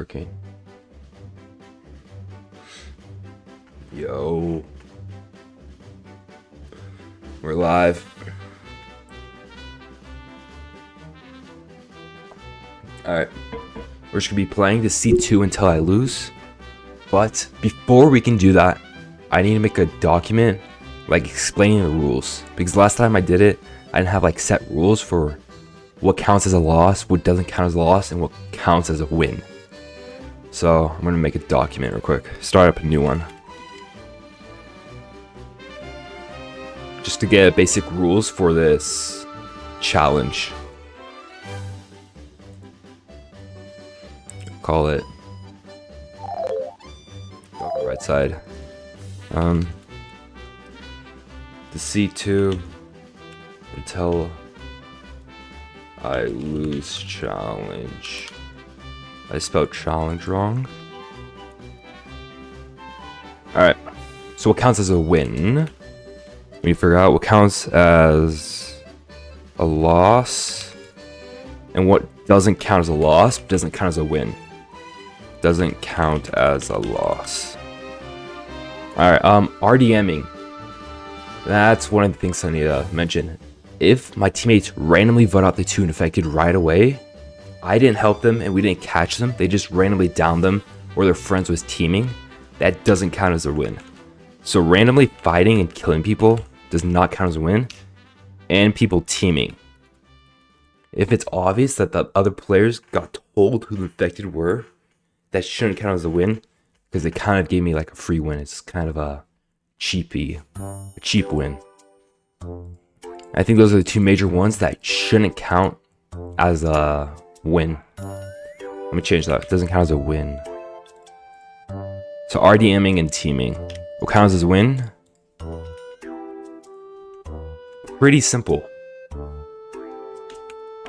Okay. Yo. We're live. Alright. We're just gonna be playing Deceit 2 until I lose. But before we can do that, I need to make a document like explaining the rules. Because last time I did it, I didn't have like set rules for what counts as a loss, what doesn't count as a loss, and what counts as a win. So I'm gonna make a document real quick. Start up a new one. Just to get basic rules for this challenge. Call it go on the right side. Deceit 2 until I lose challenge. I spelled challenge wrong. Alright. So what counts as a win? We figure out what counts as a loss and what doesn't count as a loss, but doesn't count as a win. Doesn't count as a loss. Alright, RDMing. That's one of the things I need to mention. If my teammates randomly vote out the two infected right away, I didn't help them and we didn't catch them, they just randomly downed them or their friends was teaming, that doesn't count as a win. So randomly fighting and killing people does not count as a win, and people teaming. If it's obvious that the other players got told who the infected were, that shouldn't count as a win, because they kind of gave me like a free win. It's kind of a cheap win. I think those are the two major ones that shouldn't count as a win. Let me change that. It doesn't count as a win. So RDMing and teaming. What counts as a win? Pretty simple.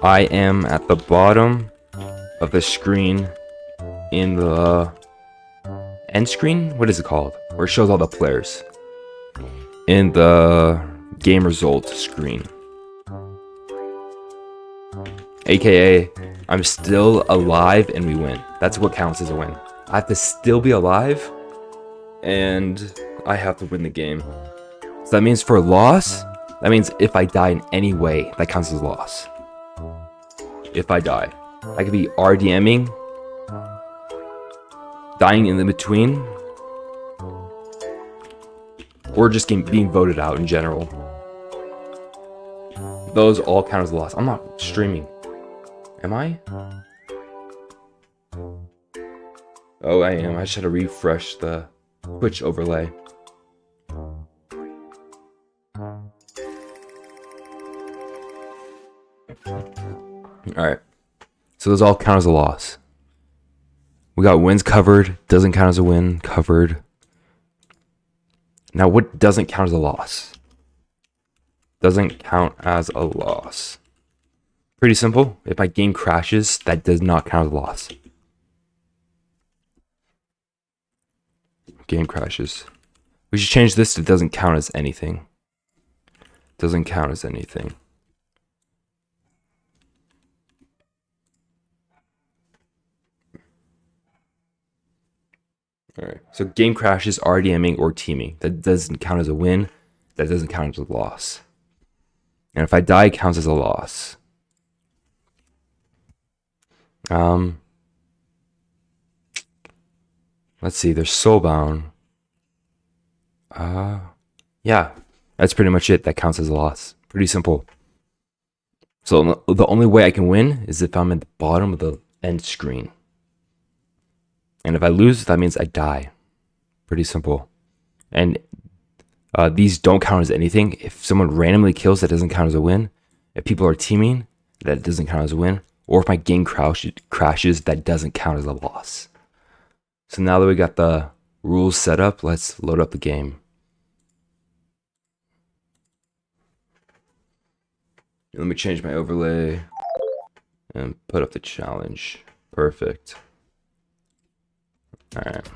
I am at the bottom of the screen in the end screen? What is it called? Where it shows all the players. In the game results screen. AKA, I'm still alive and we win. That's what counts as a win. I have to still be alive and I have to win the game. So that means for a loss, that means if I die in any way, that counts as a loss. If I die. I could be RDMing, dying in the between, or just being voted out in general. Those all count as a loss. I'm not streaming. Am I? Oh, I am. I just had to refresh the Twitch overlay. Alright. So those all count as a loss. We got wins covered. Doesn't count as a win. Covered. Now what doesn't count as a loss? Doesn't count as a loss. Pretty simple. If my game crashes, that does not count as a loss. Game crashes. We should change this to doesn't count as anything. Doesn't count as anything. Alright, so game crashes, RDMing, or teaming. That doesn't count as a win. That doesn't count as a loss. And if I die, it counts as a loss. Let's see, there's Soulbound. Yeah, that's pretty much it. That counts as a loss. Pretty simple. So the only way I can win is if I'm at the bottom of the end screen. And if I lose, that means I die. Pretty simple. And these don't count as anything. If someone randomly kills, that doesn't count as a win. If people are teaming, that doesn't count as a win. Or if my game crashes, that doesn't count as a loss. So now that we got the rules set up, let's load up the game. Let me change my overlay and put up the challenge. Perfect. All right.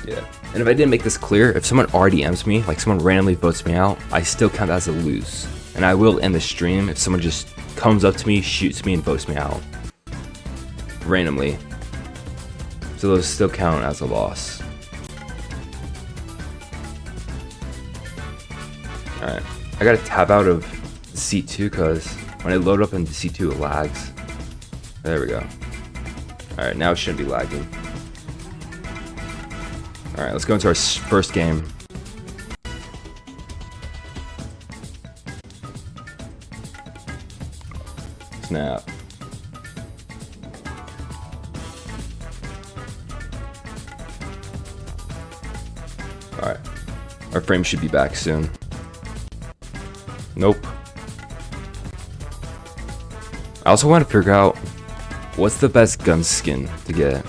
Yeah. And if I didn't make this clear, if someone RDMs me, like someone randomly votes me out, I still count as a lose. And I will end the stream if someone just comes up to me, shoots me, and votes me out. Randomly. So those still count as a loss. Alright. I gotta tab out of Deceit 2 because when I load up in Deceit 2 it lags. There we go. Alright, now it shouldn't be lagging. Alright, let's go into our first game. Snap. Alright. Our frame should be back soon. Nope. I also want to figure out what's the best gun skin to get.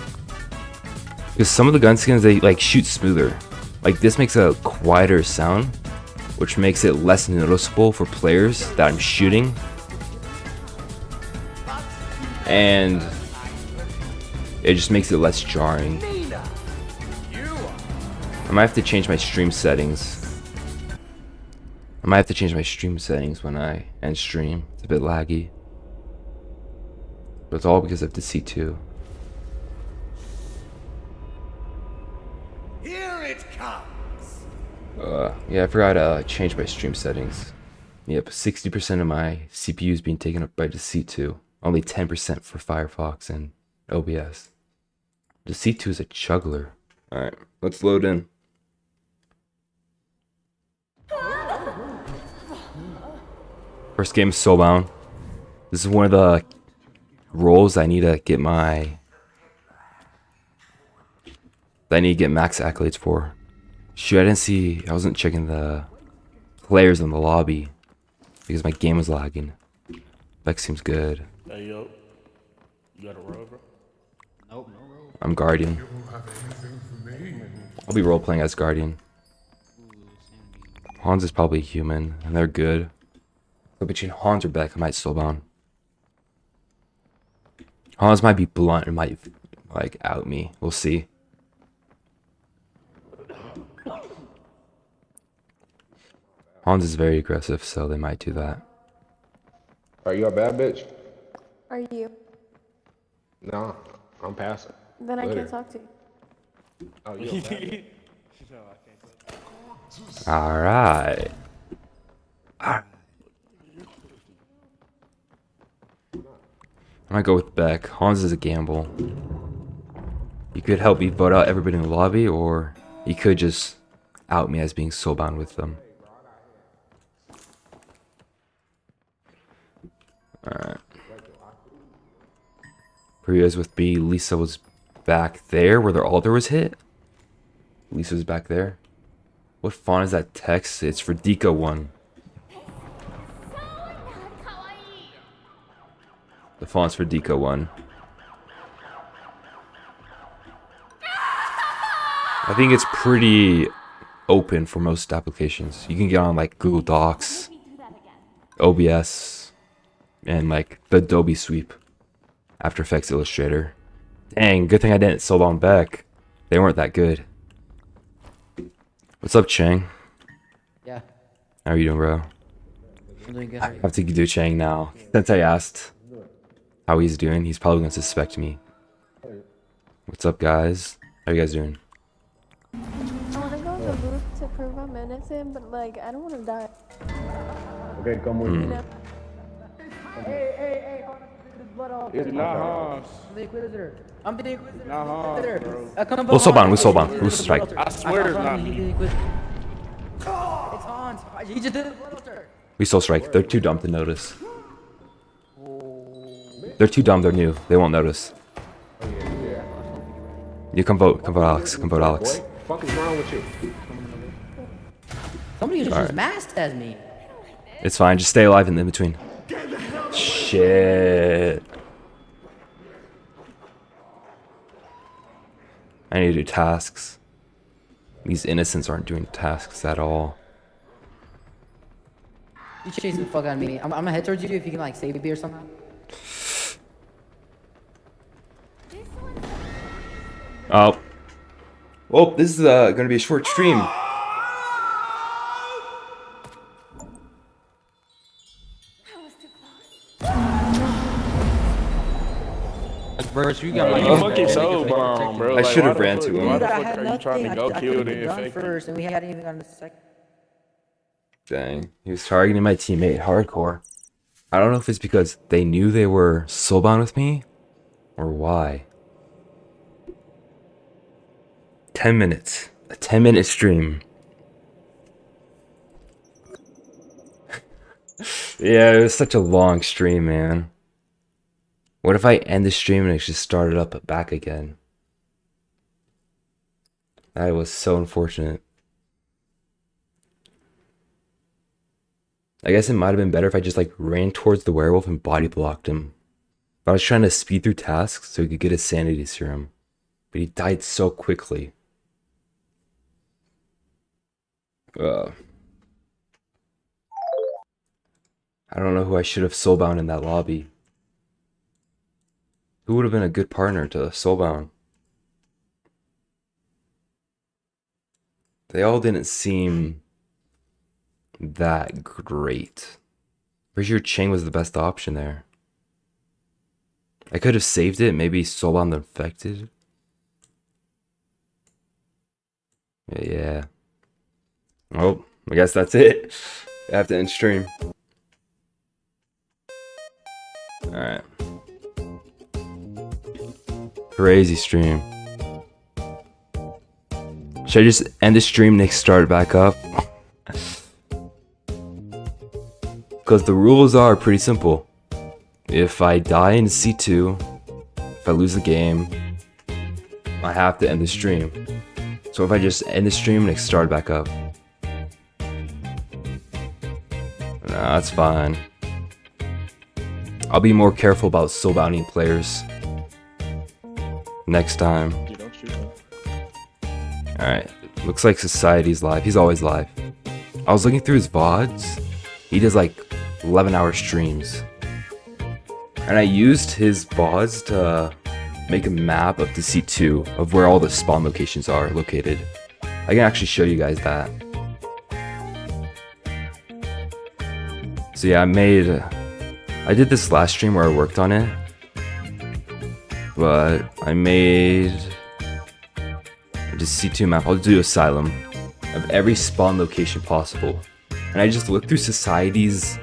Because some of the gun skins, they like shoot smoother. Like this makes a quieter sound, which makes it less noticeable for players that I'm shooting. And it just makes it less jarring. I might have to change my stream settings. When I end stream. It's a bit laggy. But it's all because of Deceit 2. Here it comes. Yeah, I forgot to change my stream settings. Yep, 60% of my CPU is being taken up by Deceit 2. Only 10% for Firefox and OBS. Deceit 2 is a juggler. Alright, let's load in. First game is Soulbound. This is one of the roles I need to get max accolades for. Shoot, I wasn't checking the players in the lobby because my game was lagging. Beck seems good. Hey yo, you got a rover? Nope, no rover. I'm Guardian. I'll be role playing as Guardian. Hans is probably human, and they're good. So between Hans or Beck, I might Soulbound. Hans might be blunt and might like out me. We'll see. Hans is very aggressive, so they might do that. Are you a bad bitch? Are you? No, I'm passive. Then I Later. can't talk to you. Oh, you a bad bitch? Alright. I might go with Beck. Hans is a gamble. He could help me vote out everybody in the lobby, or he could just out me as being soulbound with them. Alright. For you guys with B, Lisa was back there where their altar was hit. Lisa was back there. What font is that text? It's for Deco 1. The font's for Deco 1. I think it's pretty open for most applications. You can get on like Google Docs, OBS, and like the Adobe Sweep, After Effects Illustrator. Dang, good thing I didn't sell on Beck. They weren't that good. What's up, Chang? Yeah, How are you doing, bro? I'm doing good. I have to do Chang now. Since I asked how he's doing, he's probably gonna suspect me. What's up, guys? How you guys doing? I want to go in the booth to prove I'm innocent, but like, I don't want to die. Okay, come with You me. know? Hey, hold on, this blood off. It's not Hans. The Inquisitor. I'm the Inquisitor. Not Hans, bro. Come We'll soulbound, we'll soulbound. We'll strike. I swear it's not me. It's Hans. He just did the blood altar. We soul strike. They're too dumb to notice. They're too dumb, they're new. They won't notice. You come vote, Alex. Come vote, Alex. What the fuck is wrong with you? Somebody just Alright. masked as me. It's fine, just stay alive in the in-between. Shit. I need to do tasks. These innocents aren't doing tasks at all. You chasing the fuck out of me. I'm gonna head towards you if you can like save me or something. Oh. Well, this is gonna be a short stream. Bro, you got like Oh. a fucking soul bomb, bro. I Like, should have why the ran fuck- to him. Why Dude, the I fuck had are you trying nothing. to go I kill could've the gone infected? first, and we hadn't even gotten to second. Dang, he was targeting my teammate hardcore. I don't know if it's because they knew they were soulbound with me, or why. 10 minutes. A 10-minute stream. Yeah, it was such a long stream, man. What if I end the stream and it just started up back again? That was so unfortunate. I guess it might have been better if I just like ran towards the werewolf and body blocked him. But I was trying to speed through tasks so he could get his sanity serum. But he died so quickly. I don't know who I should have soulbound in that lobby. Who would have been a good partner to soulbound? They all didn't seem that great. Pretty sure Chang was the best option there. I could have saved it, maybe soulbound the infected. Yeah. Oh, I guess that's it. I have to end stream. Alright. Crazy stream. Should I just end the stream and start it back up? Because the rules are pretty simple. If I die in C2, if I lose the game, I have to end the stream. So if I just end the stream and start it back up. Nah, that's fine. I'll be more careful about soulbounding players next time. Alright, looks like Society's live. He's always live. I was looking through his VODs. He does like 11-hour streams. And I used his VODs to make a map of Deceit 2 of where all the spawn locations are located. I can actually show you guys that. So yeah, I did this last stream where I worked on it. But I made a Deceit 2 map. I'll do Asylum of every spawn location possible. And I just looked through Society's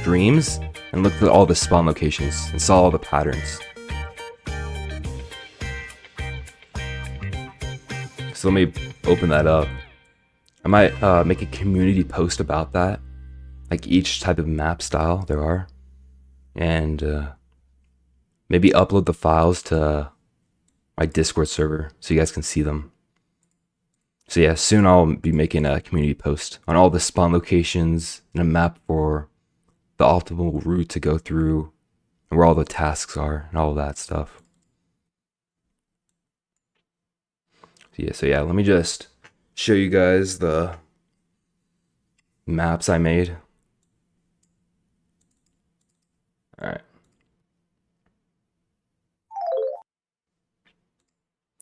streams and looked at all the spawn locations and saw all the patterns. So let me open that up. I might make a community post about that, like each type of map style there are, and maybe upload the files to my Discord server so you guys can see them. So yeah, soon I'll be making a community post on all the spawn locations and a map for the optimal route to go through and where all the tasks are and all of that stuff. So yeah, let me just show you guys the maps I made. Alright.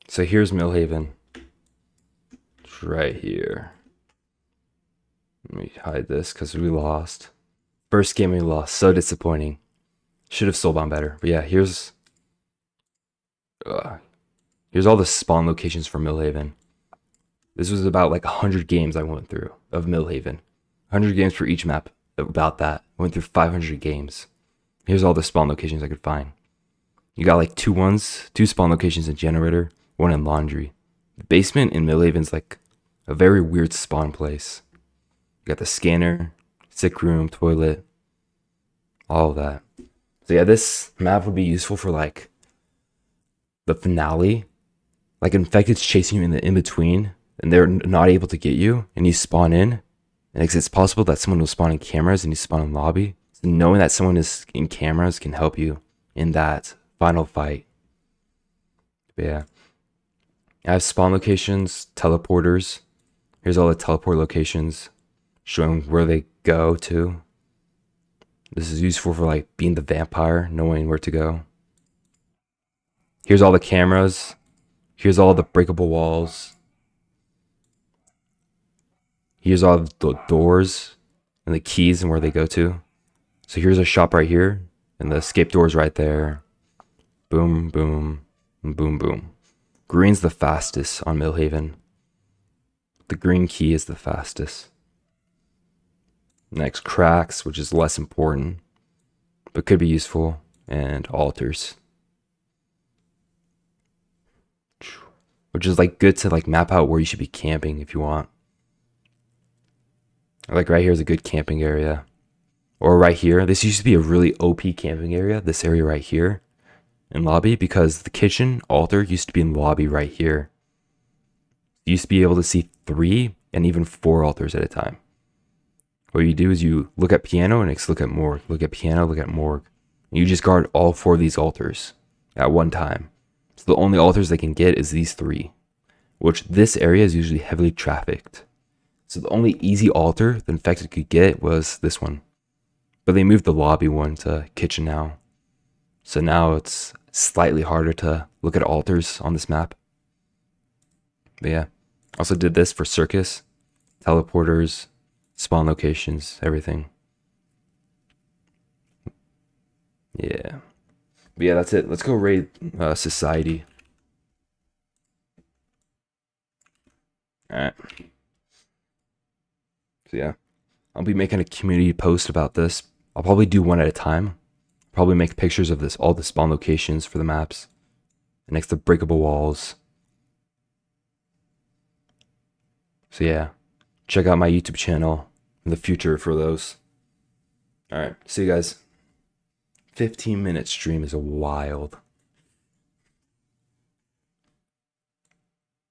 So here's Millhaven. It's right here. Let me hide this because we lost. First game we lost. So disappointing. Should have soulbound better. But yeah, here's all the spawn locations for Millhaven. This was about like 100 games I went through of Millhaven. 100 games for each map. About that. I went through 500 games. Here's all the spawn locations I could find. You got like two spawn locations in Generator, one in Laundry. The basement in Millhaven's like a very weird spawn place. You got the scanner, sick room, toilet, all of that. So yeah, this map would be useful for like the finale. Like infected's chasing you in the in-between and they're not able to get you and you spawn in. And it's possible that someone will spawn in cameras and you spawn in lobby. So knowing that someone is in cameras can help you in that final fight. But yeah. I have spawn locations, teleporters. Here's all the teleport locations showing where they go to. This is useful for like being the vampire, knowing where to go. Here's all the cameras. Here's all the breakable walls. Here's all the doors and the keys and where they go to. So here's a shop right here, and the escape door's right there. Boom, boom, and boom, boom. Green's the fastest on Millhaven. The green key is the fastest. Next, cracks, which is less important, but could be useful, and altars. Which is like good to like map out where you should be camping if you want. Like right here is a good camping area. Or right here, this used to be a really OP camping area, this area right here in lobby, because the kitchen altar used to be in lobby right here. You used to be able to see 3 and even 4 altars at a time. What you do is you look at piano and next look at morgue, look at piano, look at morgue. And you just guard all 4 of these altars at one time. So the only altars they can get is these 3, which this area is usually heavily trafficked. So the only easy altar the infected could get was this one. But they moved the lobby one to kitchen now. So now it's slightly harder to look at altars on this map. But yeah, also did this for circus, teleporters, spawn locations, everything. Yeah. But yeah, that's it. Let's go raid society. Alright. So yeah, I'll be making a community post about this. I'll probably do one at a time. Probably make pictures of this, all the spawn locations for the maps. Next to breakable walls. So yeah, check out my YouTube channel in the future for those. Alright, see you guys. 15-minute stream is wild.